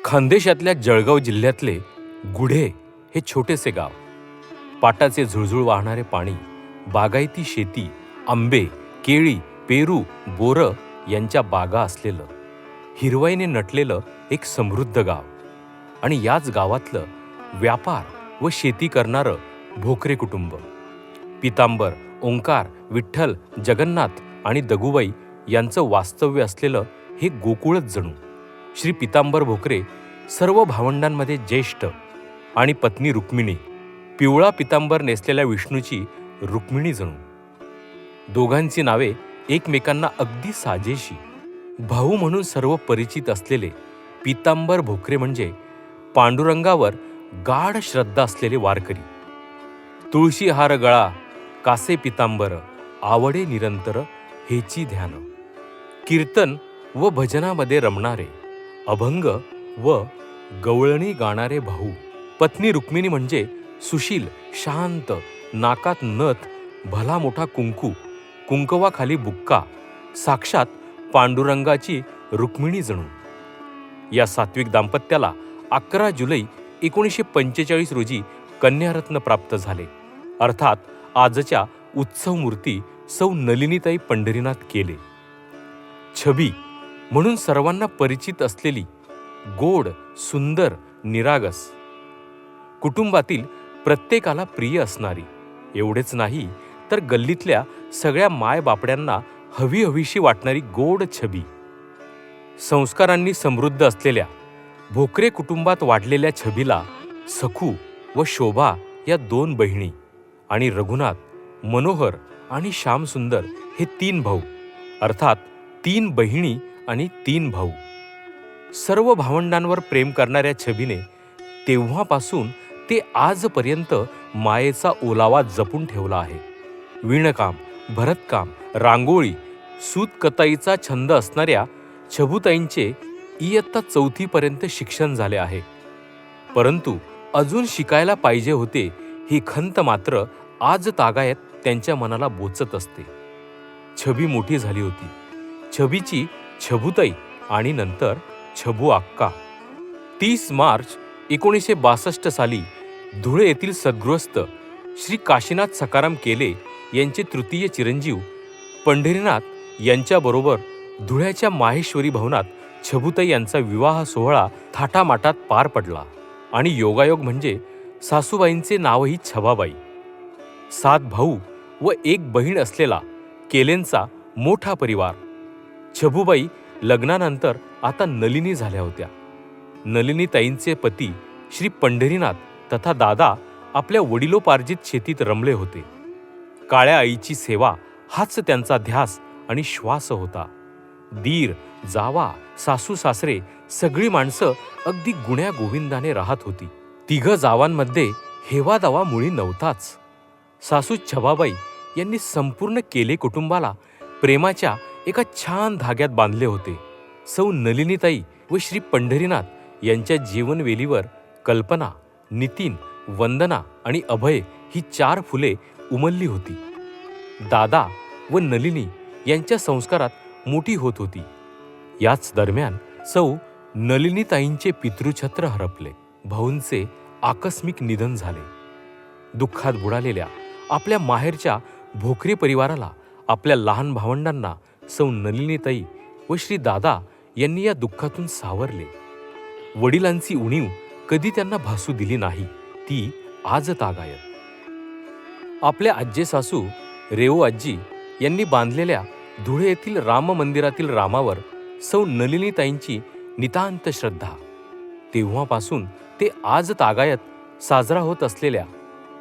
खानदेशातल्या जळगाव जिल्ह्यातले गुढे हे छोटेसे गाव. पाटाचे झुळझुळ वाहणारे पाणी, बागायती शेती, आंबे, केळी, पेरू, बोरं यांच्या बागा असलेलं, हिरवाईने नटलेलं एक समृद्ध गाव. आणि याच गावातलं व्यापार व शेती करणारं भोकरे कुटुंब. पितांबर, ओंकार, विठ्ठल, जगन्नाथ आणि दगूबाई यांचं वास्तव्य असलेलं हे गोकुळच जणू. श्री पितांबर भोकरे सर्व भावंडांमध्ये ज्येष्ठ आणि पत्नी रुक्मिणी, पिवळा पितांबर नेसलेल्या विष्णूची रुक्मिणी जणू. दोघांची नावे एकमेकांना अगदी साजेशी. भाऊ म्हणून सर्व परिचित असलेले पितांबर भोकरे म्हणजे पांडुरंगावर गाढ श्रद्धा असलेले वारकरी. तुळशी हार गळा कासे पितांबर, आवडे निरंतर हेची ध्यान. कीर्तन व भजनामध्ये रमणारे, अभंग व गवळणी गाणारे भाऊ. पत्नी रुक्मिणी म्हणजे सुशील, शांत, नाकात नथ, भला मोठा कुंकू, कुंकवाखाली बुक्का, साक्षात पांडुरंगाची रुक्मिणी जणू. या सात्विक दाम्पत्याला 11 जुलै 1945 रोजी कन्यारत्न प्राप्त झाले. अर्थात आजच्या उत्सव मूर्ती सौ नलिनीताई पंढरीनाथ केले. छबी म्हणून सर्वांना परिचित असलेली, गोड, सुंदर, निरागस, कुटुंबातील प्रत्येकाला प्रिय असणारी. एवढेच नाही तर गल्लीतल्या सगळ्या मायबापड्यांना हवीहवीशी वाटणारी गोड छबी. संस्कारांनी समृद्ध असलेल्या भोकरे कुटुंबात वाढलेल्या छबीला सखू व शोभा या 2 बहिणी आणि रघुनाथ, मनोहर आणि श्यामसुंदर हे 3 भाऊ. अर्थात 3 बहिणी आणि 3 भाऊ. सर्व भावंडांवर प्रेम करणाऱ्या छबीने तेव्हापासून ते आजपर्यंत मायेचा ओलावा जपून ठेवला आहे. विणकाम, भरतकाम, रांगोळी, सूतकताईचा छंद असणाऱ्या छबुताईंचे इयत्ता 4थी पर्यंत शिक्षण झाले आहे. परंतु अजून शिकायला पाहिजे होते ही खंत मात्र आज तागायत त्यांच्या मनाला बोचत असते. छबी मोठी झाली होती. छबीची छबुताई आणि नंतर छबू अक्का. 30 मार्च 1962 साली धुळे येथील सद्गृहस्थ श्री काशीनाथ सखाराम केले यांचे तृतीय चिरंजीव पंढरीनाथ यांच्याबरोबर धुळ्याच्या माहेश्वरी भवनात छबुताई यांचा विवाह सोहळा थाटामाटात पार पडला. आणि योगायोग म्हणजे सासूबाईंचे नावही छबाबाई. 7 भाऊ व 1 बहीण असलेला केलेंचा मोठा परिवार. छबुबाई लग्नानंतर आता नलिनी झाल्या होत्या. नलिनीताईंचे पती श्री पंढरीनाथ तथा दादा आपल्या वडिलोपार्जित शेतीत रमले होते. काळ्या आईची सेवा हाच त्यांचा ध्यास आणि श्वास होता. दीर, जावा, सासू सासरे सगळी माणसं अगदी गुण्या गोविंदाने राहत होती. 3 जावांमध्ये हेवादावा मुळी नव्हताच. सासू छबाबाई यांनी संपूर्ण केले कुटुंबाला प्रेमाच्या एका छान धाग्यात बांधले होते. सौ नलिनीताई व श्री पंढरीनाथ यांच्या जीवनवेलीवर कल्पना, नितीन, वंदना आणि अभय ही 4 फुले उमलली होती. दादा व नलिनी यांच्या संस्कारात मोठी होत होती. याच दरम्यान सौ नलिनीताईंचे पितृछत्र हरपले. भाऊंचे आकस्मिक निधन झाले. दुःखात बुडालेल्या आपल्या माहेरच्या भोकरे परिवाराला, आपल्या लहान भावंडांना सौ नलिनीताई व श्री दादा यांनी या दुःखातून सावरले. वडिलांची उणीव कधी त्यांना भासू दिली नाही, ती आज तागायत. आपल्या आज्जे सासू रेवू आजी यांनी बांधलेल्या धुळे येथील राम मंदिरातील रामावर सौ नलिनीताईंची नितांत श्रद्धा. तेव्हापासून ते आज तागायत साजरा होत असलेल्या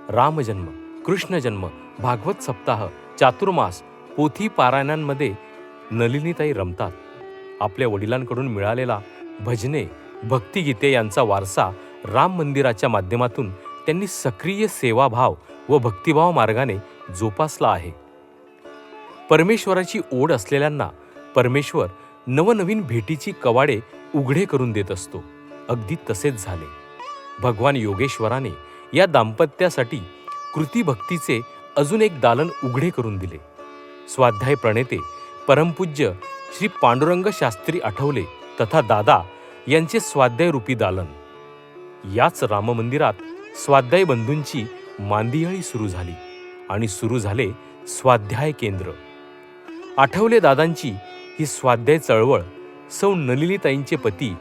रामजन्म, कृष्णजन्म, भागवत सप्ताह, चातुर्मास, पोथी पारायणांमध्ये नलिनीताई रमतात. आपल्या वडिलांकडून मिळालेला भजने, भक्तिगीते यांचा वारसा राम मंदिराच्या माध्यमातून त्यांनी सक्रिय सेवाभाव व भक्तिभाव मार्गाने जोपासला आहे. परमेश्वराची ओढ असलेल्यांना परमेश्वर नवनवीन भेटीची कवाडे उघडे करून देत असतो. अगदी तसेच झाले. भगवान योगेश्वराने या दाम्पत्यासाठी कृतिभक्तीचे अजून एक दालन उघडे करून दिले. स्वाध्याय प्रणेते परमपूज्य श्री पांडुरंग शास्त्री आठवले तथा दादा यांचे स्वाध्यायरूपी दालन. याच राममंदिरात स्वाध्याय बंधूंची मांदियाळी सुरू झाली आणि सुरू झाले स्वाध्याय केंद्र. आठवले दादांची ही स्वाध्याय चळवळ सौ नलिनीताईंचे पती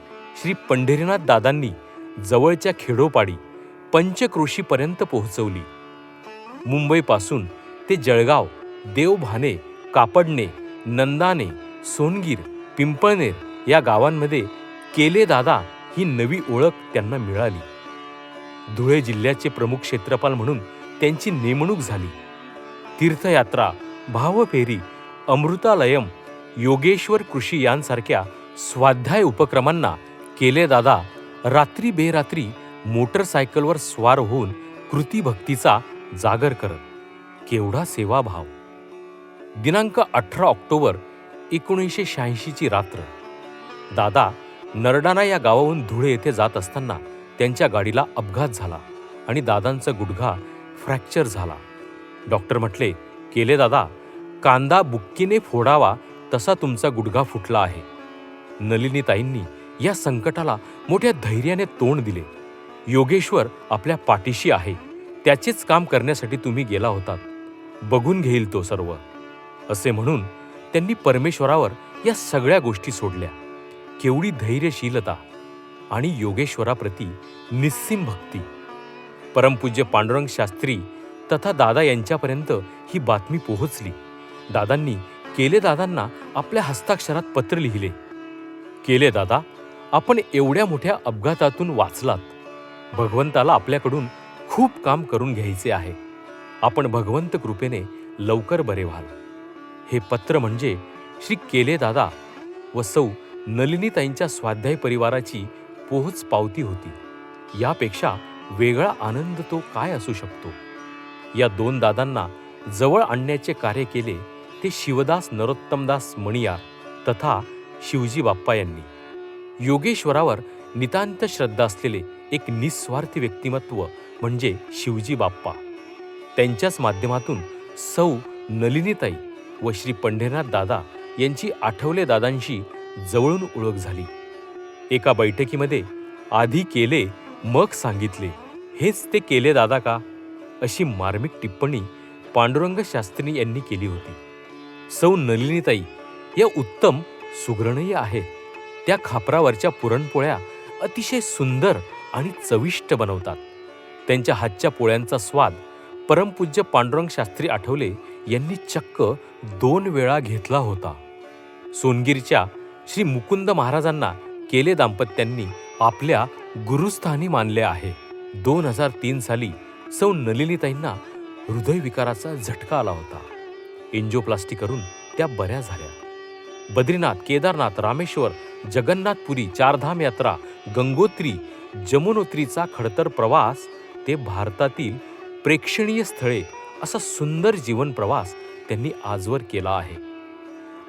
श्री पंढरीनाथ दादांनी जवळच्या खेडोपाडी पंचक्रोशीपर्यंत पोहोचवली. मुंबईपासून ते जळगाव, देवभाने, कापडणे, नंदाने, सोनगीर, पिंपळनेर या गावांमध्ये केले दादा ही नवी ओळख त्यांना मिळाली. धुळे जिल्ह्याचे प्रमुख क्षेत्रपाल म्हणून त्यांची नेमणूक झाली. तीर्थयात्रा, भावफेरी, अमृतालयम, योगेश्वर कृषी यांसारख्या स्वाध्याय उपक्रमांना केले दादा रात्री बेरात्री मोटरसायकलवर स्वार होऊन कृतीभक्तीचा जागर करत. केवढा सेवाभाव! दिनांक 18 ऑक्टोबर 1986ची रात्र. दादा नरडाणा या गावाहून धुळे येथे जात असताना त्यांच्या गाडीला अपघात झाला आणि दादांचा गुडघा फ्रॅक्चर झाला. डॉक्टर म्हटले, केले दादा, कांदा बुक्कीने फोडावा तसा तुमचा गुडघा फुटला आहे. नलिनीताईंनी या संकटाला मोठ्या धैर्याने तोंड दिले. योगेश्वर आपल्या पाठीशी आहे, त्याचेच काम करण्यासाठी तुम्ही गेला होतात, बघून घेईल तो सर्व, असे म्हणून त्यांनी परमेश्वरावर या सगळ्या गोष्टी सोडल्या. केवढी धैर्यशीलता आणि योगेश्वराप्रती निस्सीम भक्ती! परमपूज्य पांडुरंग शास्त्री तथा दादा यांच्यापर्यंत ही बातमी पोहोचली. दादांनी केले दादांना आपल्या हस्ताक्षरात पत्र लिहिले. केले दादा, आपण एवढ्या मोठ्या अपघातातून वाचलात. भगवंताला आपल्याकडून खूप काम करून घ्यायचे आहे. आपण भगवंत कृपेने लवकर बरे व्हाल. हे पत्र म्हणजे श्री केले दादा व सौ नलिनीताईंच्या स्वाध्याय परिवाराची पोहोच पावती होती. यापेक्षा वेगळा आनंद तो काय असू शकतो. या दोन दादांना जवळ आणण्याचे कार्य केले ते शिवदास नरोत्तमदास मणियार तथा शिवजी बाप्पा यांनी. योगेश्वरावर नितांत श्रद्धा असलेले एक निस्वार्थी व्यक्तिमत्व म्हणजे शिवजी बाप्पा. त्यांच्याच माध्यमातून सौ नलिनीताई व श्री पंढरीनाथ दादा यांची आठवले दादांशी जवळून ओळख झाली. एका बैठकीमध्ये आधी केले मग सांगितले, हेच ते केले दादा का, अशी मार्मिक टिप्पणी पांडुरंग शास्त्री यांनी केली होती. सौ नलिनीताई या उत्तम सुगरणीय आहेत. त्या खापरावरच्या पुरणपोळ्या अतिशय सुंदर आणि चविष्ट बनवतात. त्यांच्या हातच्या पोळ्यांचा स्वाद परमपूज्य पांडुरंग शास्त्री आठवले यांनी चक्क 2 वेळा घेतला होता. सोनगीरच्या श्री मुकुंद महाराजांना केले दाम्पत्यांनी आपल्या गुरुस्थानी मानले आहे. 2003 साली सौ नलिनीताईंना हृदयविकाराचा झटका आला होता. एंजिओप्लास्टी करून त्या बऱ्या झाल्या. बद्रीनाथ, केदारनाथ, रामेश्वर, जगन्नाथपुरी, चारधाम यात्रा, गंगोत्री, जमुनोत्रीचा खडतर प्रवास ते भारतातील प्रेक्षणीय स्थळे असा सुंदर जीवन प्रवास त्यांनी आजवर केला आहे.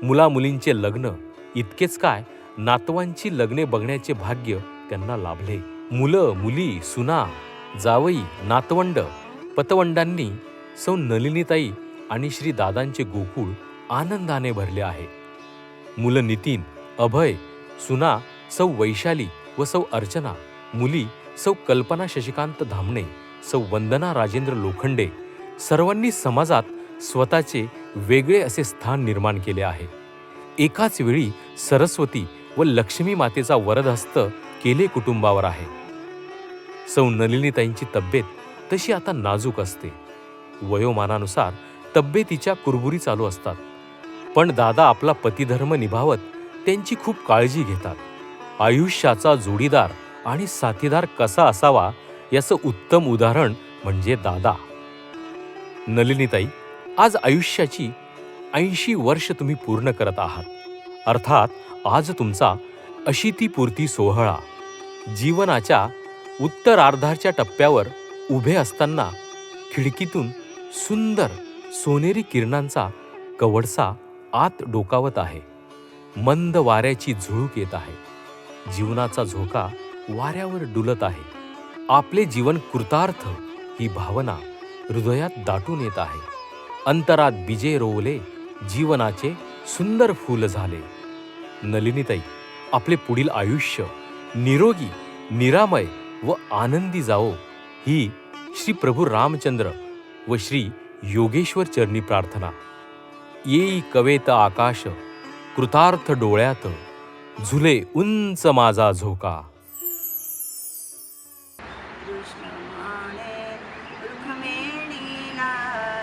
मुलामुलींचे लग्न इतकेच काय, नातवांची लग्ने बघण्याचे भाग्य त्यांना लाभले. मुलं, मुली, सुना, जावई, नातवंड, पतवंडांनी सौ नलिनीताई आणि श्री दादांचे गोकुळ आनंदाने भरले आहे. मुलं नितीन, अभय, सुना सौ वैशाली व सौ अर्चना, मुली सौ कल्पना शशिकांत धामणे, सौ वंदना राजेंद्र लोखंडे, सर्वांनी समाजात स्वतःचे वेगळे असे स्थान निर्माण केले आहे. एकाच वेळी सरस्वती व लक्ष्मी मातेचा वरदहस्त केले कुटुंबावर आहे. सौ नलिनीताईंची तब्येत तशी आता नाजूक असते. वयोमानानुसार तब्येतीच्या कुरबुरी चालू असतात. पण दादा आपला पतिधर्म निभावत त्यांची खूप काळजी घेतात. आयुष्याचा जोडीदार आणि साथीदार कसा असावा याचं उत्तम उदाहरण म्हणजे दादा. नलिनीताई, आज आयुष्याची 80 वर्ष तुम्ही पूर्ण करत आहात. अर्थात आज तुमचा अशीतीपूर्ती सोहळा. जीवनाच्या उत्तरार्धाच्या टप्प्यावर उभे असताना खिडकीतून सुंदर सोनेरी किरणांचा कवडसा आत डोकावत आहे. मंद वाऱ्याची झुळूक येत आहे. जीवनाचा झोका वाऱ्यावर डुलत आहे. आपले जीवन कृतार्थ ही भावना हृदयात दाटून येत आहे. अंतरात बीजे रोवले, जीवनाचे सुंदर फूल झाले. नलिनीताई, आपले पुढील आयुष्य निरोगी, निरामय व आनंदी जावो ही श्री प्रभू रामचंद्र व श्री योगेश्वर चरणी प्रार्थना. येई कवेत आकाश, कृतार्थ डोळ्यात, झुले उंच माझा झोका. कृष्णमाने रुक्मिणीला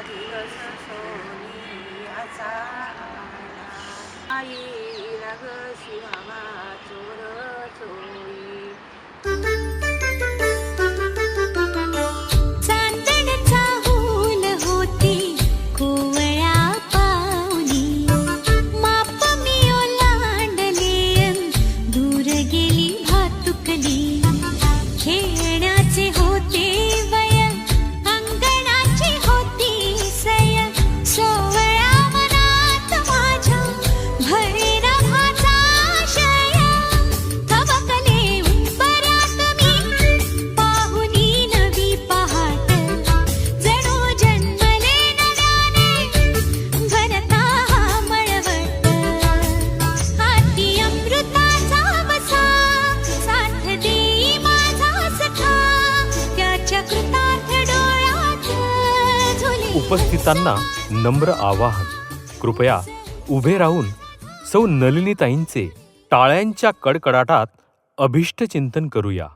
दिवस सोनियाचा आला. आईला ग शिवामा चोर चोरी. चांदणचा हूल होती कोवळ्या पाऊली, माप मी ओलांडले दूर गेली भातुकली. खेळण्याचे होते वय, अंगणाची होती सय, सोवळ्या मनात माझ्या भरेना भाचा आशय. थबकले उंबऱ्यात मी पाहुनी नवी पहाट, जणू जन्मले नव्याने भरता हा मळवट. हाती अमृताचा वसा, साथ देई माझा सखा, त्याच्या कृतार्थ डोळ्यात झुले. उपस्थितांना नम्र आवाहन, कृपया उभे राहून सौ नलिनीताईंचे टाळ्यांच्या कडकडाटात अभिष्ट चिंतन करूया.